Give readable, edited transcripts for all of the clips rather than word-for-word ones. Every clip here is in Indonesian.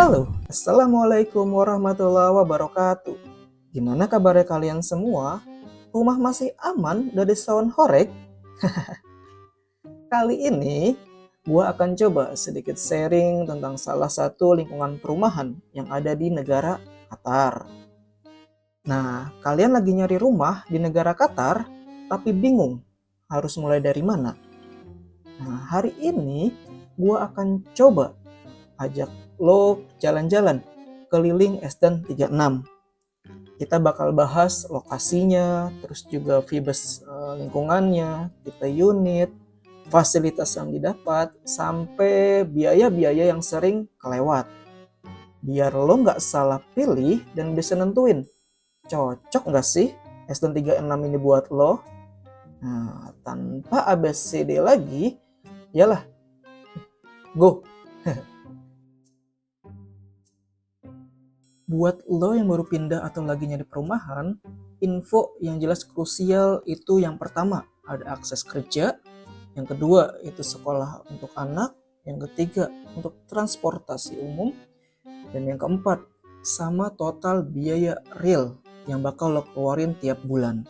Halo, Assalamualaikum warahmatullahi wabarakatuh. Gimana kabarnya kalian semua? Rumah masih aman dari sound horeg? Kali ini, gua akan coba sedikit sharing tentang salah satu lingkungan perumahan yang ada di negara Qatar. Nah, kalian lagi nyari rumah di negara Qatar, tapi bingung harus mulai dari mana? Nah, hari ini gua akan coba ajak lo jalan-jalan keliling Esden 36. Kita bakal bahas lokasinya, terus juga vibes lingkungannya, tipe unit, fasilitas yang didapat, sampai biaya-biaya yang sering kelewat. Biar lo nggak salah pilih dan bisa nentuin, cocok nggak sih Esden 36 ini buat lo? Nah, tanpa ABCD lagi, yalah, go! Buat lo yang baru pindah atau lagi nyari perumahan, info yang jelas krusial itu yang pertama, ada akses kerja, yang kedua itu sekolah untuk anak, yang ketiga untuk transportasi umum, dan yang keempat sama total biaya real yang bakal lo keluarin tiap bulan.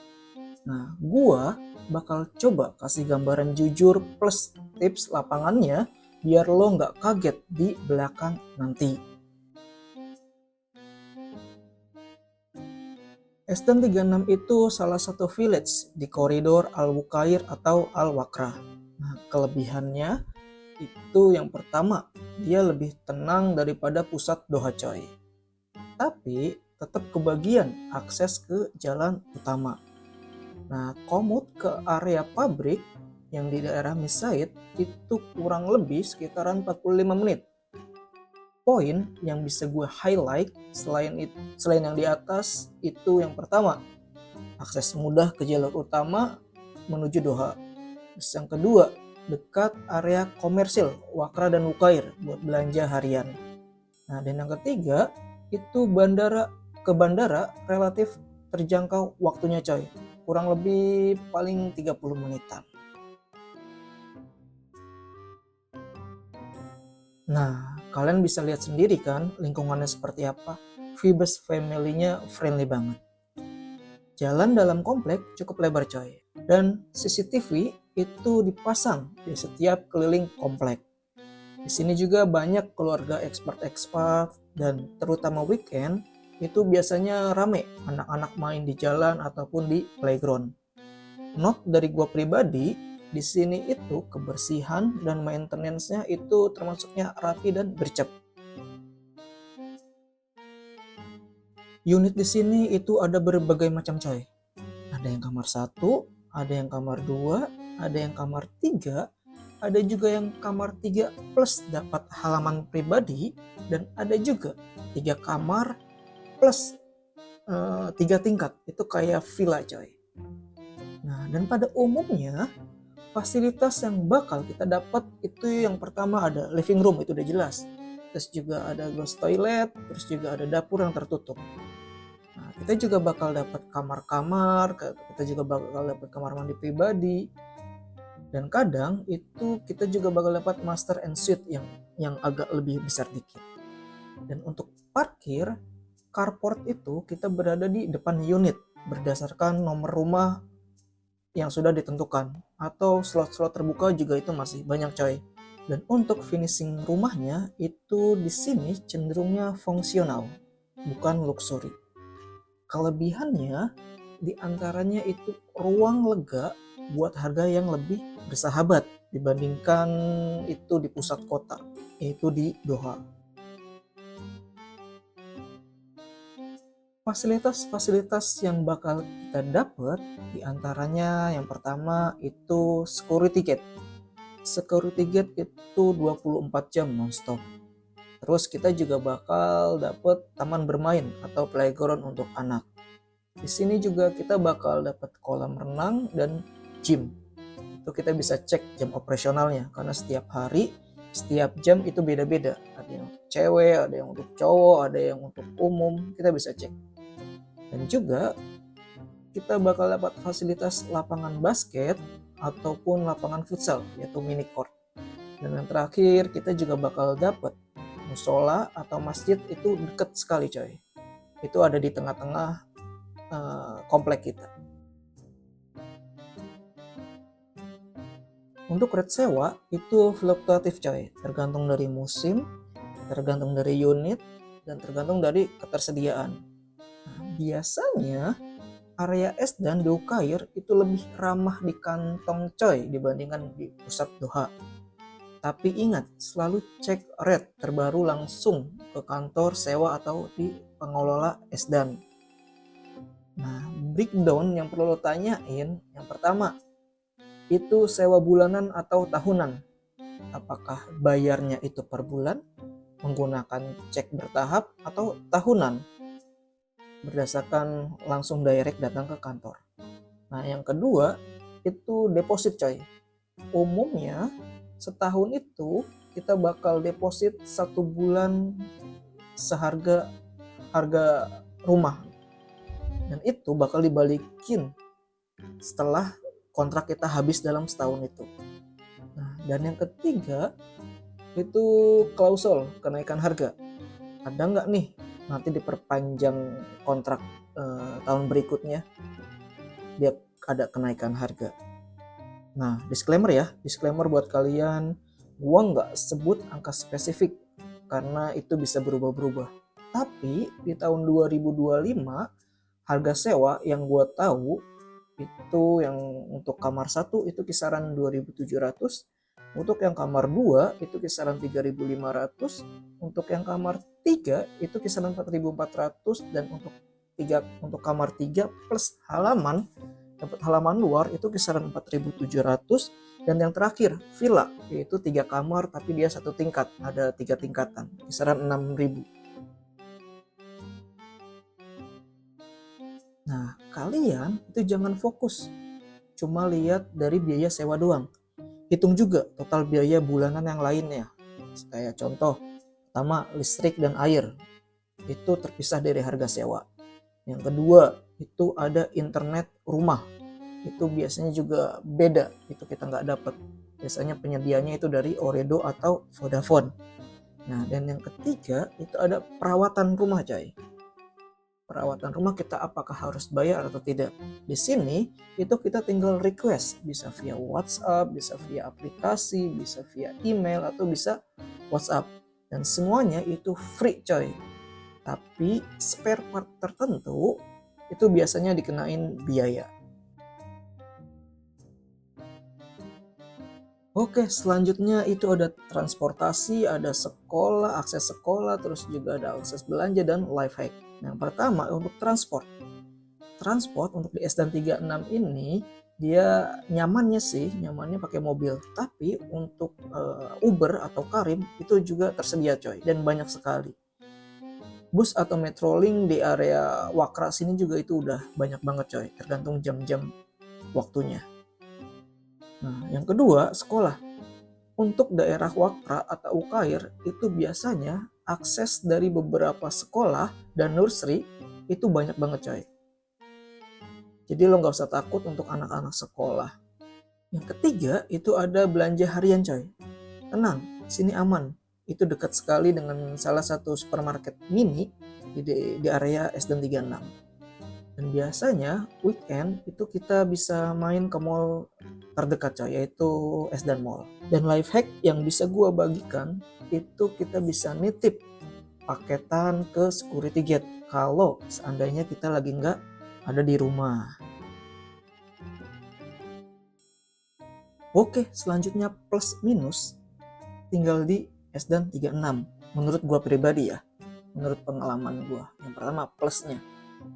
Nah, gua bakal coba kasih gambaran jujur plus tips lapangannya biar lo nggak kaget di belakang nanti. Esden 36 itu salah satu village di koridor Al-Wukair atau Al-Wakrah. Nah, kelebihannya itu yang pertama, dia lebih tenang daripada pusat Doha coy. Tapi tetap kebagian akses ke jalan utama. Nah, komut ke area pabrik yang di daerah Misaid itu kurang lebih sekitaran 45 menit. Poin yang bisa gue highlight selain yang di atas itu yang pertama, akses mudah ke jalur utama menuju Doha. Terus yang kedua, dekat area komersil Wakra dan Wukair buat belanja harian. Nah, dan yang ketiga itu bandara relatif terjangkau waktunya coy, kurang lebih paling 30 menitan. Nah, kalian bisa lihat sendiri kan lingkungannya seperti apa. Vibes family-nya friendly banget. Jalan dalam komplek cukup lebar coy. Dan CCTV itu dipasang di setiap keliling komplek. Di sini juga banyak keluarga ekspat dan terutama weekend itu biasanya rame anak-anak main di jalan ataupun di playground. Note dari gua pribadi, di sini itu kebersihan dan maintenance-nya itu termasuknya rapi dan gercep. Unit di sini itu ada berbagai macam coy. Ada yang kamar 1, ada yang kamar 2, ada yang kamar 3, ada juga yang kamar 3 plus dapat halaman pribadi, dan ada juga 3 kamar plus 3 tingkat. Itu kayak villa coy. Nah, dan pada umumnya fasilitas yang bakal kita dapat itu yang pertama ada living room, itu udah jelas. Terus juga ada ghost toilet, terus juga ada dapur yang tertutup. Nah, kita juga bakal dapat kamar-kamar, kita juga bakal dapat kamar mandi pribadi. Dan kadang itu kita juga bakal dapat master and suite yang agak lebih besar dikit. Dan untuk parkir, carport itu kita berada di depan unit berdasarkan nomor rumah yang sudah ditentukan, atau slot-slot terbuka juga itu masih banyak coy. Dan untuk finishing rumahnya itu di sini cenderungnya fungsional, bukan luxury. Kelebihannya diantaranya itu ruang lega buat harga yang lebih bersahabat dibandingkan itu di pusat kota, yaitu di Doha. Fasilitas-fasilitas yang bakal kita dapat diantaranya yang pertama itu security gate. Security gate itu 24 jam nonstop. Terus kita juga bakal dapat taman bermain atau playground untuk anak. Di sini juga kita bakal dapat kolam renang dan gym. Itu kita bisa cek jam operasionalnya karena setiap hari, setiap jam itu beda-beda. Ada yang untuk cewek, ada yang untuk cowok, ada yang untuk umum, kita bisa cek. Dan juga kita bakal dapat fasilitas lapangan basket ataupun lapangan futsal, yaitu mini court. Dan yang terakhir kita juga bakal dapat musola atau masjid itu deket sekali coy. Itu ada di tengah-tengah komplek kita. Untuk rate sewa itu fluktuatif coy, tergantung dari musim, tergantung dari unit, dan tergantung dari ketersediaan. Nah, biasanya area Esdan di Ukair itu lebih ramah di kantong coy dibandingkan di pusat Doha. Tapi ingat, selalu cek rate terbaru langsung ke kantor sewa atau di pengelola Esdan. Nah, breakdown yang perlu lo tanyain, yang pertama, itu sewa bulanan atau tahunan. Apakah bayarnya itu per bulan, menggunakan cek bertahap, atau tahunan, berdasarkan langsung direct datang ke kantor. Nah, yang kedua itu deposit coy. Umumnya setahun itu kita bakal deposit 1 bulan seharga harga rumah, dan itu bakal dibalikin setelah kontrak kita habis dalam setahun itu. Nah, dan yang ketiga itu klausul kenaikan harga. Ada nggak nih nanti diperpanjang kontrak tahun berikutnya dia ada kenaikan harga. Nah, disclaimer buat kalian, gua nggak sebut angka spesifik karena itu bisa berubah-berubah. Tapi di tahun 2025 harga sewa yang gua tahu itu yang untuk kamar 1 itu kisaran 2.700, untuk yang kamar 2 itu kisaran 3.500, untuk yang kamar 3 itu kisaran 4.400, dan untuk kamar 3 plus halaman, dapat halaman luar itu kisaran 4.700, dan yang terakhir villa yaitu 3 kamar tapi dia 1 tingkat, ada 3 tingkatan, kisaran 6.000. Nah, kalian itu jangan fokus cuma lihat dari biaya sewa doang. Hitung juga total biaya bulanan yang lainnya. Kayak contoh, pertama listrik dan air. Itu terpisah dari harga sewa. Yang kedua, itu ada internet rumah. Itu biasanya juga beda, itu kita nggak dapat. Biasanya penyediaannya itu dari Ooredoo atau Vodafone. Nah, dan yang ketiga, itu ada perawatan rumah coy. Perawatan rumah kita apakah harus bayar atau tidak. Di sini itu kita tinggal request, bisa via WhatsApp, bisa via aplikasi, bisa via email, atau bisa WhatsApp. Dan semuanya itu free coy. Tapi spare part tertentu itu biasanya dikenain biaya. Oke, selanjutnya itu ada transportasi, ada sekolah, akses sekolah, terus juga ada akses belanja dan life hack. Yang pertama untuk transport. Transport untuk di Esdan 36 ini dia nyamannya pakai mobil. Tapi untuk Uber atau Karim itu juga tersedia coy, dan banyak sekali. Bus atau Metrolink di area Wakra sini juga itu udah banyak banget coy, tergantung jam-jam waktunya. Nah, yang kedua sekolah. Untuk daerah Wakra atau Ukair itu biasanya akses dari beberapa sekolah dan nursery itu banyak banget coy. Jadi lo gak usah takut untuk anak-anak sekolah. Yang ketiga itu ada belanja harian coy. Tenang, sini aman. Itu dekat sekali dengan salah satu supermarket mini di area Esdan 36. Dan biasanya weekend itu kita bisa main ke mall terdekat coy, yaitu Esdan Mall. Dan life hack yang bisa gua bagikan itu kita bisa nitip paketan ke security gate kalau seandainya kita lagi nggak ada di rumah. Oke, selanjutnya plus minus tinggal di Esdan 36. Menurut gua pribadi ya, menurut pengalaman gua. Yang pertama plusnya.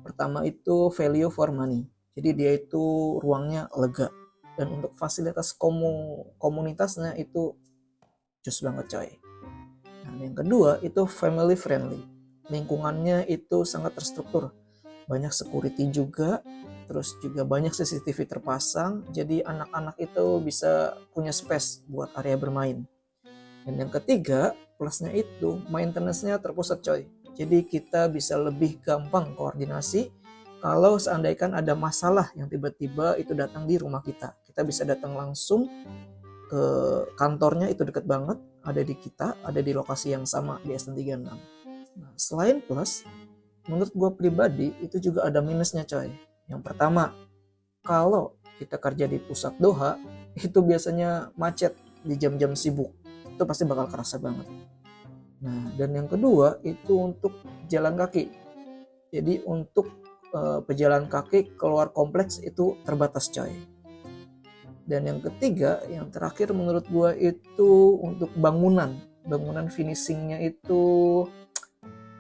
Pertama itu value for money. Jadi dia itu ruangnya lega. Dan untuk fasilitas komunitasnya itu cus banget coy. Nah, yang kedua itu family friendly. Lingkungannya itu sangat terstruktur. Banyak security juga. Terus juga banyak CCTV terpasang. Jadi anak-anak itu bisa punya space buat area bermain. Dan yang ketiga plusnya itu maintenance-nya terpusat coy. Jadi kita bisa lebih gampang koordinasi kalau seandainya ada masalah yang tiba-tiba itu datang di rumah kita. Kita bisa datang langsung ke kantornya itu deket banget, ada di kita, ada di lokasi yang sama di SN36. Nah, selain plus, menurut gue pribadi itu juga ada minusnya coy. Yang pertama, kalau kita kerja di pusat Doha, itu biasanya macet di jam-jam sibuk. Itu pasti bakal kerasa banget. Nah, dan yang kedua itu untuk jalan kaki. Jadi untuk pejalan kaki keluar kompleks itu terbatas coy. Dan yang ketiga, yang terakhir menurut gua itu untuk bangunan finishingnya itu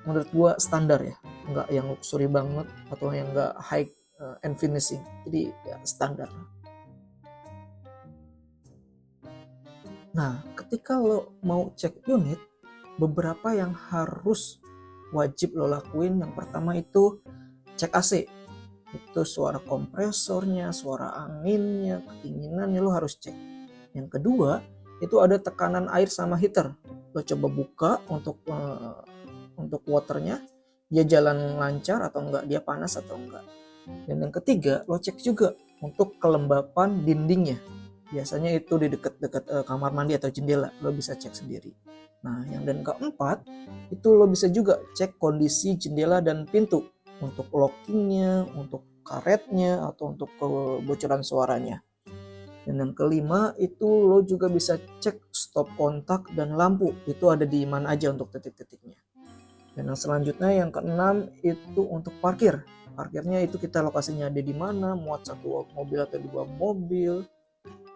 menurut gua standar ya, nggak yang luxury banget atau yang nggak high end finishing, jadi ya standar. Nah, ketika lo mau cek unit, beberapa yang harus wajib lo lakuin. Yang pertama itu cek AC. Itu suara kompresornya, suara anginnya, kedinginannya lo harus cek. Yang kedua, itu ada tekanan air sama heater. Lo coba buka untuk waternya, dia jalan lancar atau enggak, dia panas atau enggak. Dan yang ketiga, lo cek juga untuk kelembapan dindingnya. Biasanya itu di dekat-dekat kamar mandi atau jendela, lo bisa cek sendiri. Nah, yang dan keempat, itu lo bisa juga cek kondisi jendela dan pintu untuk lockingnya, untuk karetnya, atau untuk kebocoran suaranya. Dan yang kelima, itu lo juga bisa cek stop kontak dan lampu, itu ada di mana aja untuk titik-titiknya. Dan yang selanjutnya, yang keenam, itu untuk parkir. Parkirnya itu kita lokasinya ada di mana, muat satu mobil atau dua mobil.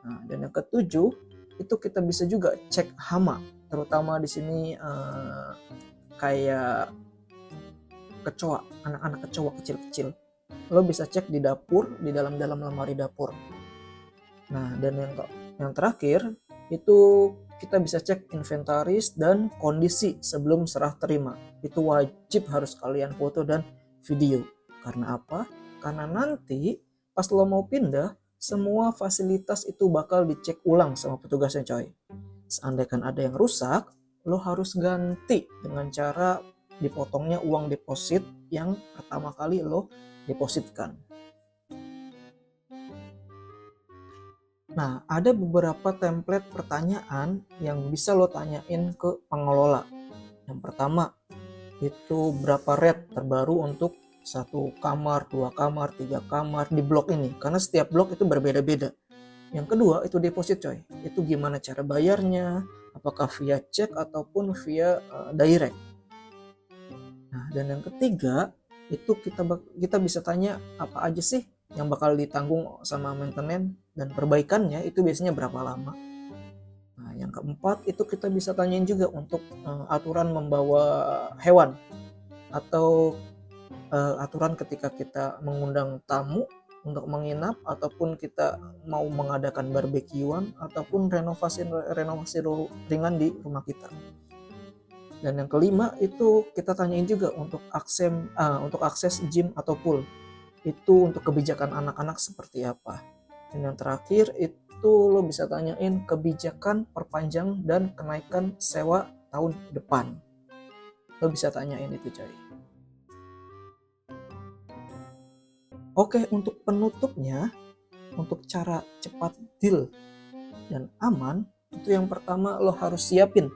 Nah, dan yang ketujuh, itu kita bisa juga cek hama, terutama di sini kayak kecoa, anak-anak kecoa kecil-kecil. Lo bisa cek di dapur, di dalam lemari dapur. Nah, dan yang terakhir itu kita bisa cek inventaris dan kondisi sebelum serah terima. Itu wajib harus kalian foto dan video. Karena apa? Karena nanti pas lo mau pindah, semua fasilitas itu bakal dicek ulang sama petugasnya coy. Seandainya ada yang rusak, lo harus ganti dengan cara dipotongnya uang deposit yang pertama kali lo depositkan. Nah, ada beberapa template pertanyaan yang bisa lo tanyain ke pengelola. Yang pertama, itu berapa rate terbaru untuk 1 kamar, 2 kamar, 3 kamar di blok ini. Karena setiap blok itu berbeda-beda. Yang kedua, itu deposit coy. Itu gimana cara bayarnya, apakah via cek ataupun via direct. Nah, dan yang ketiga, itu kita bisa tanya apa aja sih yang bakal ditanggung sama maintenance dan perbaikannya itu biasanya berapa lama. Nah, yang keempat itu kita bisa tanyain juga untuk aturan membawa hewan atau aturan ketika kita mengundang tamu untuk menginap ataupun kita mau mengadakan barbekyuan ataupun renovasi ringan di rumah kita. Dan yang kelima itu kita tanyain juga untuk akses gym atau pool. Itu untuk kebijakan anak-anak seperti apa. Dan yang terakhir itu lo bisa tanyain kebijakan perpanjang dan kenaikan sewa tahun depan. Lo bisa tanyain itu coy. Oke, untuk penutupnya, untuk cara cepat deal dan aman, itu yang pertama lo harus siapin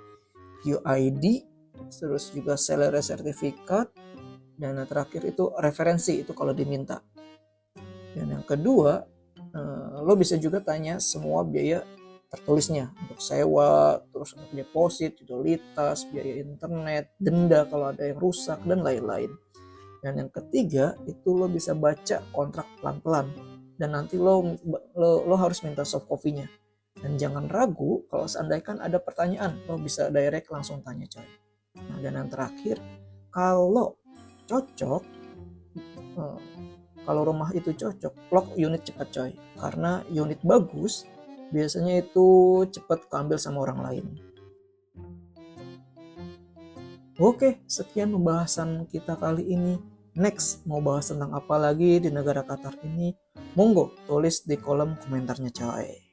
UID, terus juga seller certificate, dan yang terakhir itu referensi, itu kalau diminta. Dan yang kedua, lo bisa juga tanya semua biaya tertulisnya untuk sewa, terus untuk deposit, utilitas, biaya internet, denda kalau ada yang rusak, dan lain-lain. Dan yang ketiga, itu lo bisa baca kontrak pelan-pelan, dan nanti lo harus minta soft copy-nya. Dan jangan ragu kalau seandainya ada pertanyaan, lo bisa direct langsung tanya coy. Nah, dan yang terakhir, kalau cocok, kalau rumah itu cocok, lock unit cepat coy. Karena unit bagus, biasanya itu cepat keambil sama orang lain. Oke, sekian pembahasan kita kali ini. Next, mau bahas tentang apa lagi di negara Qatar ini? Monggo tulis di kolom komentarnya coy.